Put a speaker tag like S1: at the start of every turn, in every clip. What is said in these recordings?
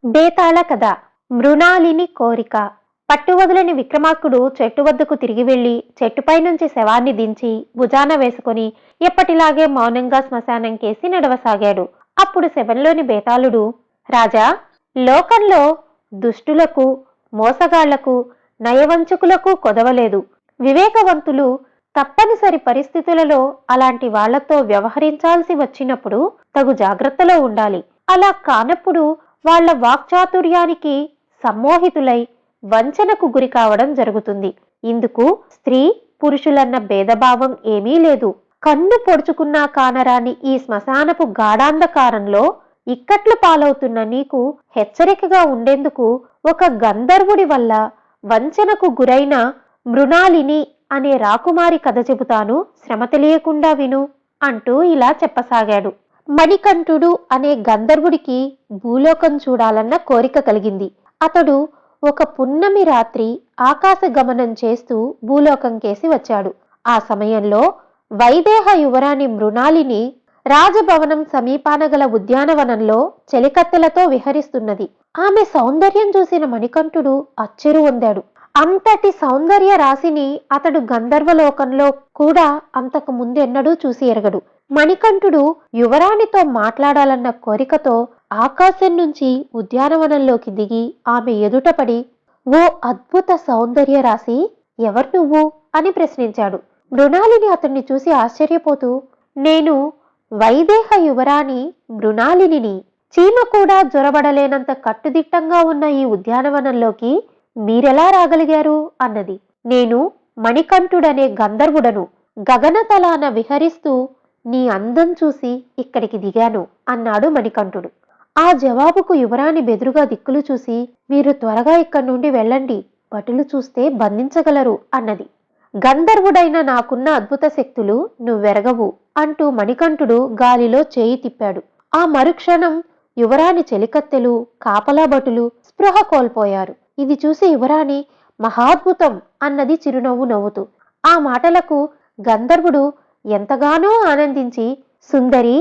S1: బేతాళ కథ. మృణాలిని కోరిక. పట్టువదులని విక్రమార్కుడు చెట్టు వద్దకు తిరిగి వెళ్లి చెట్టుపై నుంచి శవాన్ని దించి భుజాన వేసుకుని ఎప్పటిలాగే మౌనంగా శ్మశానం కేసి నడవసాగాడు. అప్పుడు శవంలోని బేతాళుడు, రాజా, లోకంలో దుష్టులకు, మోసగాళ్లకు, నయవంచకులకు కొదవలేదు. వివేకవంతులు తప్పనిసరి పరిస్థితులలో అలాంటి వాళ్లతో వ్యవహరించాల్సి వచ్చినప్పుడు తగు జాగ్రత్తలో ఉండాలి. అలా కానప్పుడు వాళ్ల వాక్చాతుర్యానికి సమ్మోహితులై వంచనకు గురి కావడం జరుగుతుంది. ఇందుకు స్త్రీ పురుషులన్న భేదభావం ఏమీ లేదు. కన్ను పొడుచుకున్నా కానరాని ఈ శ్మశానపు గాఢాంధకారంలో ఇక్కట్లు పాలవుతున్న నీకు హెచ్చరికగా ఉండేందుకు ఒక గంధర్వుడి వల్ల వంచనకు గురైన మృణాలిని అనే రాకుమారి కథ చెబుతాను, శ్రమ తెలియకుండా విను అంటూ ఇలా చెప్పసాగాడు. మణికంఠుడు అనే గంధర్వుడికి భూలోకం చూడాలన్న కోరిక కలిగింది. అతడు ఒక పున్నమి రాత్రి ఆకాశ గమనం చేస్తూ భూలోకం కేసి వచ్చాడు. ఆ సమయంలో వైదేహ యువరాణి మృణాలిని రాజభవనం సమీపాన గల ఉద్యానవనంలో చెలికత్తెలతో విహరిస్తున్నది. ఆమె సౌందర్యం చూసిన మణికంఠుడు అచ్చెరు పొందాడు. అంతటి సౌందర్య రాశిని అతడు గంధర్వలోకంలో కూడా అంతకు ముందెన్నడూ చూసి ఎరగడు. మణికంఠుడు యువరాణితో మాట్లాడాలన్న కోరికతో ఆకాశం నుంచి ఉద్యానవనంలోకి దిగి ఆమె ఎదుటపడి, ఓ అద్భుత సౌందర్య రాశి, ఎవరు నువ్వు అని ప్రశ్నించాడు. మృణాలిని అతన్ని చూసి ఆశ్చర్యపోతూ, నేను వైదేహ యువరాణి మృణాలిని. చీమ కూడా జొరబడలేనంత కట్టుదిట్టంగా ఉన్న ఈ ఉద్యానవనంలోకి మీరెలా రాగలిగారు అన్నది. నేను మణికంఠుడనే గంధర్వుడను. గగనతలాన విహరిస్తూ నీ అందం చూసి ఇక్కడికి దిగాను అన్నాడు మణికంఠుడు. ఆ జవాబుకు యువరాణి బెదురుగా దిక్కులు చూసి, మీరు త్వరగా ఇక్కడి నుండి వెళ్ళండి, భటులు చూస్తే బంధించగలరు అన్నది. గంధర్వుడైన నాకున్న అద్భుత శక్తులు నువ్వెరగవు అంటూ మణికంఠుడు గాలిలో చేయి తిప్పాడు. ఆ మరుక్షణం యువరాణి చెలికత్తెలు, కాపలా భటులు స్పృహ కోల్పోయారు. ఇది చూసి యువరాణి మహాద్భుతం అన్నది చిరునవ్వు నవ్వుతూ. ఆ మాటలకు గంధర్వుడు ఎంతగానో ఆనందించి, సుందరి,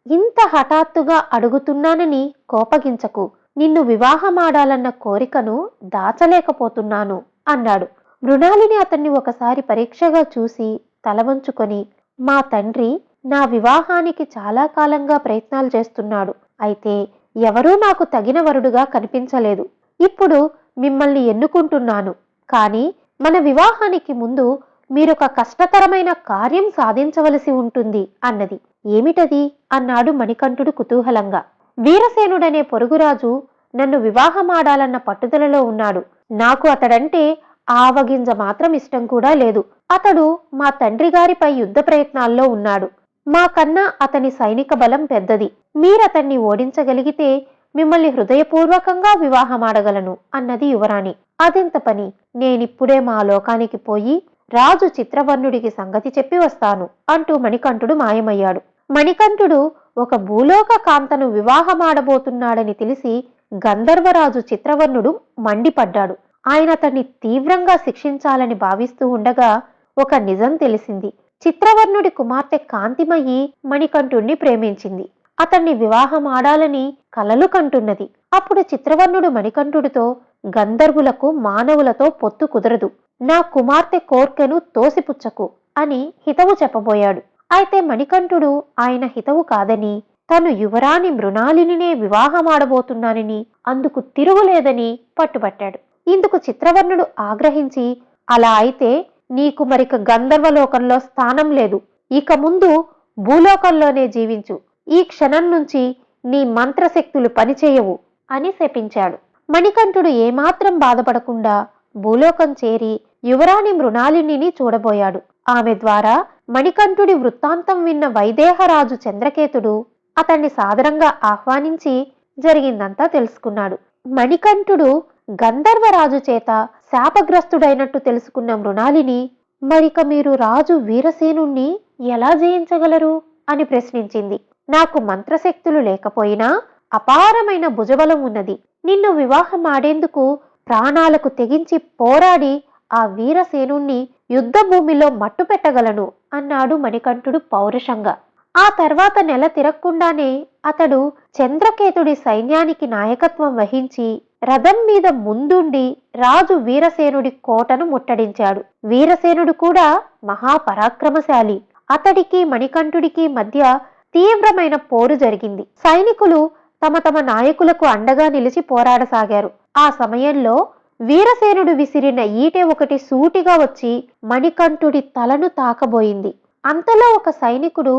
S1: ఇంత హఠాత్తుగా అడుగుతున్నానని కోపగించకు. నిన్ను వివాహమాడాలన్న కోరికను దాచలేకపోతున్నాను అన్నాడు. మృణాలిని అతన్ని ఒకసారి పరీక్షగా చూసి తల వంచుకొని, మా తండ్రి నా వివాహానికి చాలా కాలంగా ప్రయత్నాలు చేస్తున్నాడు. అయితే ఎవరూ నాకు తగిన వరుడుగా కనిపించలేదు. ఇప్పుడు మిమ్మల్ని ఎన్నుకుంటున్నాను. కానీ మన వివాహానికి ముందు మీరొక కష్టతరమైన కార్యం సాధించవలసి ఉంటుంది అన్నది. ఏమిటది అన్నాడు మణికంఠుడు కుతూహలంగా. వీరసేనుడనే పొరుగురాజు నన్ను వివాహమాడాలన్న పట్టుదలలో ఉన్నాడు. నాకు అతడంటే ఆవగింజ మాత్రం ఇష్టం కూడా లేదు. అతడు మా తండ్రి గారిపై యుద్ధ ప్రయత్నాల్లో ఉన్నాడు. మా కన్నా అతని సైనిక బలం పెద్దది. మీరతన్ని ఓడించగలిగితే మిమ్మల్ని హృదయపూర్వకంగా వివాహమాడగలను అన్నది యువరాణి. అదెంత పని, నేనిప్పుడే మా లోకానికి పోయి రాజు చిత్రవర్ణుడికి సంగతి చెప్పి వస్తాను అంటూ మణికంఠుడు మాయమయ్యాడు. మణికంఠుడు ఒక భూలోక కాంతను వివాహమాడబోతున్నాడని తెలిసి గంధర్వరాజు చిత్రవర్ణుడు మండిపడ్డాడు. ఆయన అతన్ని తీవ్రంగా శిక్షించాలని భావిస్తూ ఉండగా ఒక నిజం తెలిసింది. చిత్రవర్ణుడి కుమార్తె కాంతిమయి మణికంఠుణ్ణి ప్రేమించింది. అతన్ని వివాహమాడాలని కలలు కంటున్నది. అప్పుడు చిత్రవర్ణుడు మణికంఠుడితో, గంధర్వులకు మానవులతో పొత్తు కుదరదు. నా కుమార్తె కోర్కెను తోసిపుచ్చకు అని హితవు చెప్పబోయాడు. అయితే మణికంఠుడు ఆయన హితవు కాదని, తను యువరాణి మృణాలినినే వివాహమాడబోతున్నానని, అందుకు తిరుగులేదని పట్టుబట్టాడు. ఇందుకు చిత్రవర్ణుడు ఆగ్రహించి, అలా అయితే నీకు మరిక గంధర్వలోకంలో స్థానం లేదు. ఇక ముందు భూలోకంలోనే జీవించు. ఈ క్షణం నుంచి నీ మంత్రశక్తులు పనిచేయవు అని శపించాడు. మణికంఠుడు ఏమాత్రం బాధపడకుండా భూలోకం చేరి యువరాణి మృణాలిని చూడబోయాడు. ఆమె ద్వారా మణికంఠుడి వృత్తాంతం విన్న వైదేహరాజు చంద్రకేతుడు అతన్ని సాదరంగా ఆహ్వానించి జరిగిందంతా తెలుసుకున్నాడు. మణికంఠుడు గంధర్వరాజు చేత శాపగ్రస్తుడైనట్టు తెలుసుకున్న మృణాలిని, మరిక మీరు రాజు వీరసేనుణ్ణి ఎలా జయించగలరు అని ప్రశ్నించింది. నాకు మంత్రశక్తులు లేకపోయినా అపారమైన భుజబలం ఉన్నది. నిన్ను వివాహమాడేందుకు ప్రాణాలకు తెగించి పోరాడి ఆ వీరసేనుణ్ణి యుద్ధ భూమిలో మట్టు పెట్టగలను అన్నాడు మణికంఠుడు పౌరుషంగా. ఆ తర్వాత నెల తిరగకుండానే అతడు చంద్రకేతుడి సైన్యానికి నాయకత్వం వహించి రథం మీద ముందుండి రాజు వీరసేనుడి కోటను ముట్టడించాడు. వీరసేనుడు కూడా మహాపరాక్రమశాలి. అతడికి మణికంఠుడికి మధ్య తీవ్రమైన పోరు జరిగింది. సైనికులు తమ తమ నాయకులకు అండగా నిలిచి పోరాడసాగారు. ఆ సమయంలో వీరసేనుడు విసిరిన ఈటె ఒకటి సూటిగా వచ్చి మణికంఠుడి తలను తాకబోయింది. అంతలో ఒక సైనికుడు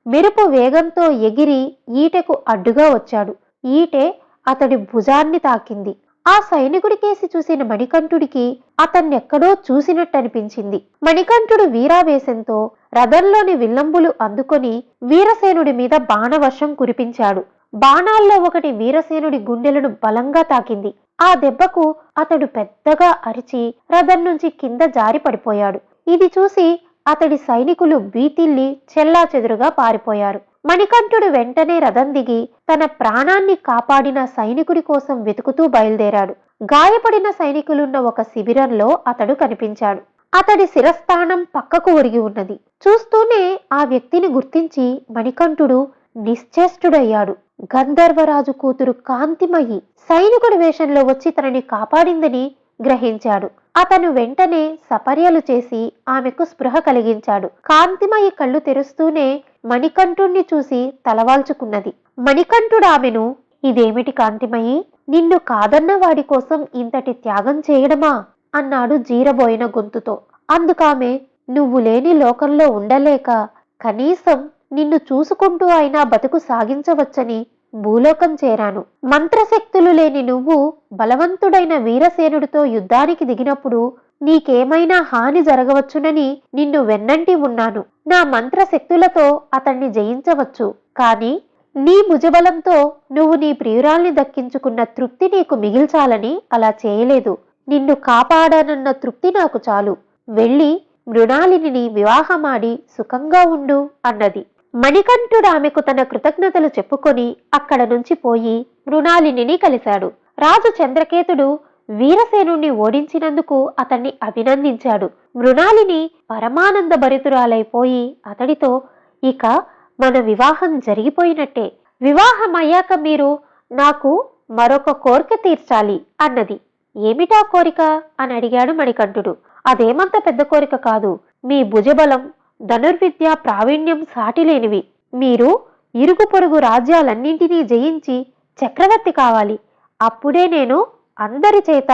S1: మెరుపు వేగంతో ఎగిరి ఈటెకు అడ్డుగా వచ్చాడు. ఈటె అతడి భుజాన్ని తాకింది. ఆ సైనికుడి కేసి చూసిన మణికంఠుడికి అతన్నెక్కడో చూసినట్టనిపించింది. మణికంఠుడు వీరావేశంతో రథంలోని విల్లంబులు అందుకొని వీరసేనుడి మీద బాణవర్షం కురిపించాడు. బాణాల్లో ఒకటి వీరసేనుడి గుండెలను బలంగా తాకింది. ఆ దెబ్బకు అతడు పెద్దగా అరిచి రథం నుంచి కింద జారి పడిపోయాడు. ఇది చూసి అతడి సైనికులు బీతిల్లి చెల్లాచెదురుగా పారిపోయారు. మణికంఠుడు వెంటనే రథం దిగి తన ప్రాణాన్ని కాపాడిన సైనికుడి కోసం వెతుకుతూ బయలుదేరాడు. గాయపడిన సైనికులున్న ఒక శిబిరంలో అతడు కనిపించాడు. అతడి శిరస్థానం పక్కకు ఒరిగి ఉన్నది. చూస్తూనే ఆ వ్యక్తిని గుర్తించి మణికంఠుడు నిశ్చేష్టుడయ్యాడు. గంధర్వరాజు కూతురు కాంతిమయి సైనికుడి వేషంలో వచ్చి తనని కాపాడిందని గ్రహించాడు. అతను వెంటనే సపర్యలు చేసి ఆమెకు స్పృహ కలిగించాడు. కాంతిమయి కళ్ళు తెరుస్తూనే మణికంఠుణ్ణి చూసి తలవాల్చుకున్నది. మణికంఠుడు ఆమెను, ఇదేమిటి కాంతిమయి, నిన్ను కాదన్న వాడి కోసం ఇంతటి త్యాగం చేయడమా అన్నాడు జీరబోయిన గొంతుతో. అందుకామె, నువ్వు లేని లోకంలో ఉండలేక కనీసం నిన్ను చూసుకుంటూ అయినా బతుకు సాగించవచ్చని భూలోకం చేరాను. మంత్రశక్తులు లేని నువ్వు బలవంతుడైన వీరసేనుడితో యుద్ధానికి దిగినప్పుడు నీకేమైనా హాని జరగవచ్చునని నిన్ను వెన్నంటి ఉన్నాను. నా మంత్రశక్తులతో అతన్ని జయించవచ్చు, కాని నీ భుజబలంతో నువ్వు నీ ప్రియురాల్ని దక్కించుకున్న తృప్తి నీకు మిగిల్చాలని అలా చేయలేదు. నిన్ను కాపాడానన్న తృప్తి నాకు చాలు. వెళ్ళి మృణాలిని వివాహమాడి సుఖంగా ఉండు అన్నది. మణికంఠుడు ఆమెకు తన కృతజ్ఞతలు చెప్పుకొని అక్కడ నుంచి పోయి మృణాలిని కలిశాడు. రాజు చంద్రకేతుడు వీరసేనుణ్ణి ఓడించినందుకు అతన్ని అభినందించాడు. మృణాలిని పరమానంద భరితురాలైపోయి అతడితో, ఇక మన వివాహం జరిగిపోయినట్టే. వివాహం అయ్యాక మీరు నాకు మరొక కోరిక తీర్చాలి అన్నది. ఏమిటా కోరిక అని అడిగాడు మణికంఠుడు. అదేమంత పెద్ద కోరిక కాదు. మీ భుజబలం, ధనుర్విద్య ప్రావీణ్యం సాటిలేనివి. మీరు ఇరుగు పొరుగు రాజ్యాలన్నింటినీ జయించి చక్రవర్తి కావాలి. అప్పుడే నేను అందరి చేత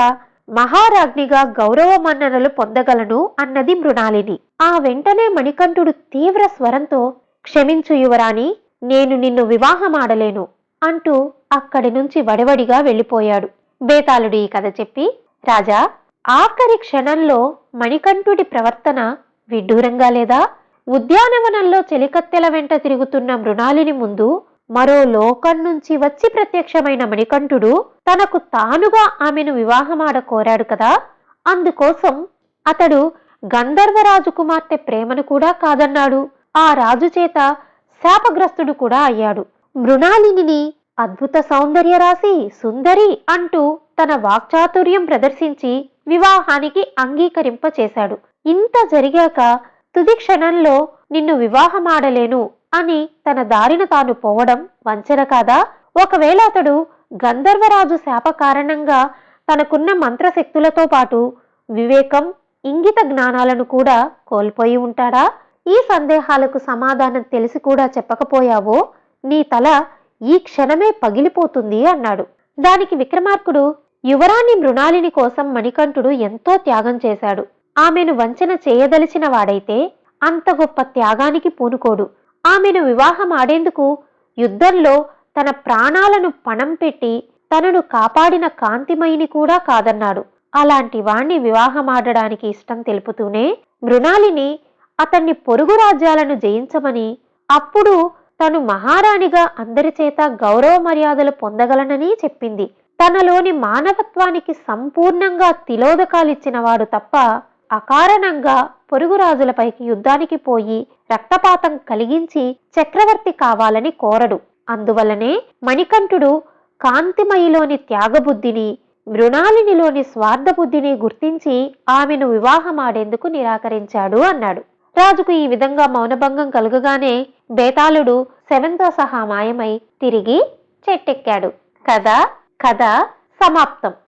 S1: మహారాజ్ఞిగా గౌరవ మన్ననలు పొందగలను అన్నది మృణాలిని. ఆ వెంటనే మణికంఠుడు తీవ్ర స్వరంతో, క్షమించు యువరాణి, నేను నిన్ను వివాహమాడలేను అంటూ అక్కడి నుంచి వడివడిగా వెళ్ళిపోయాడు. బేతాళుడు ఈ కథ చెప్పి, రాజా, ఆఖరి క్షణంలో మణికంఠుడి ప్రవర్తన విడ్డూరంగా లేదా? ఉద్యానవనంలో చెలికత్తెల వెంట తిరుగుతున్న మృణాలిని ముందు మరో లోకం నుంచి వచ్చి ప్రత్యక్షమైన మణికంఠుడు తనకు తానుగా ఆమెను వివాహమాడ కోరాడు కదా. అందుకోసం అతడు గంధర్వరాజు కుమార్తె ప్రేమను కూడా కాదన్నాడు. ఆ రాజు చేత శాపగ్రస్తుడు కూడా అయ్యాడు. మృణాలిని అద్భుత సౌందర్య రాశి, సుందరి అంటూ తన వాక్చాతుర్యం ప్రదర్శించి వివాహానికి అంగీకరింపచేశాడు. ఇంత జరిగాక తుది క్షణంలో నిన్ను వివాహమాడలేను అని తన దారిన తాను పోవడం వంచన కాదా? ఒకవేళ అతడు గంధర్వరాజు శాప కారణంగా తనకున్న మంత్రశక్తులతో పాటు వివేకం, ఇంగిత జ్ఞానాలను కూడా కోల్పోయి ఉంటాడా? ఈ సందేహాలకు సమాధానం తెలిసి కూడా చెప్పకపోయావో నీ తల ఈ క్షణమే పగిలిపోతుంది అన్నాడు. దానికి విక్రమార్కుడు, యువరాణి మృణాలిని కోసం మణికంఠుడు ఎంతో త్యాగం చేశాడు. ఆమెను వంచన చేయదలిచిన వాడైతే అంత గొప్ప త్యాగానికి పూనుకోడు. ఆమెను వివాహం ఆడేందుకు యుద్ధంలో తన ప్రాణాలను పణం పెట్టి తనను కాపాడిన కాంతిమయిని కూడా కాదన్నాడు. అలాంటి వాణ్ణి వివాహమాడడానికి ఇష్టం తెలుపుతూనే మృణాలిని అతన్ని పొరుగు రాజ్యాలను జయించమని, అప్పుడు తను మహారాణిగా అందరి చేత గౌరవ మర్యాదలు పొందగలనని చెప్పింది. తనలోని మానవత్వానికి సంపూర్ణంగా తిలోదకాలిచ్చినవాడు తప్ప అకారణంగా పొరుగు రాజులపైకి యుద్ధానికి పోయి రక్తపాతం కలిగించి చక్రవర్తి కావాలని కోరడు. అందువల్లనే మణికంఠుడు కాంతిమయిలోని త్యాగబుద్ధిని, మృణాలినిలోని స్వార్థబుద్ధిని గుర్తించి ఆమెను వివాహమాడేందుకు నిరాకరించాడు అన్నాడు. రాజుకు ఈ విధంగా మౌనభంగం కలుగగానే బేతాళుడు శవంతో సహా మాయమై తిరిగి చెట్టెక్కాడు. కథ సమాప్తం.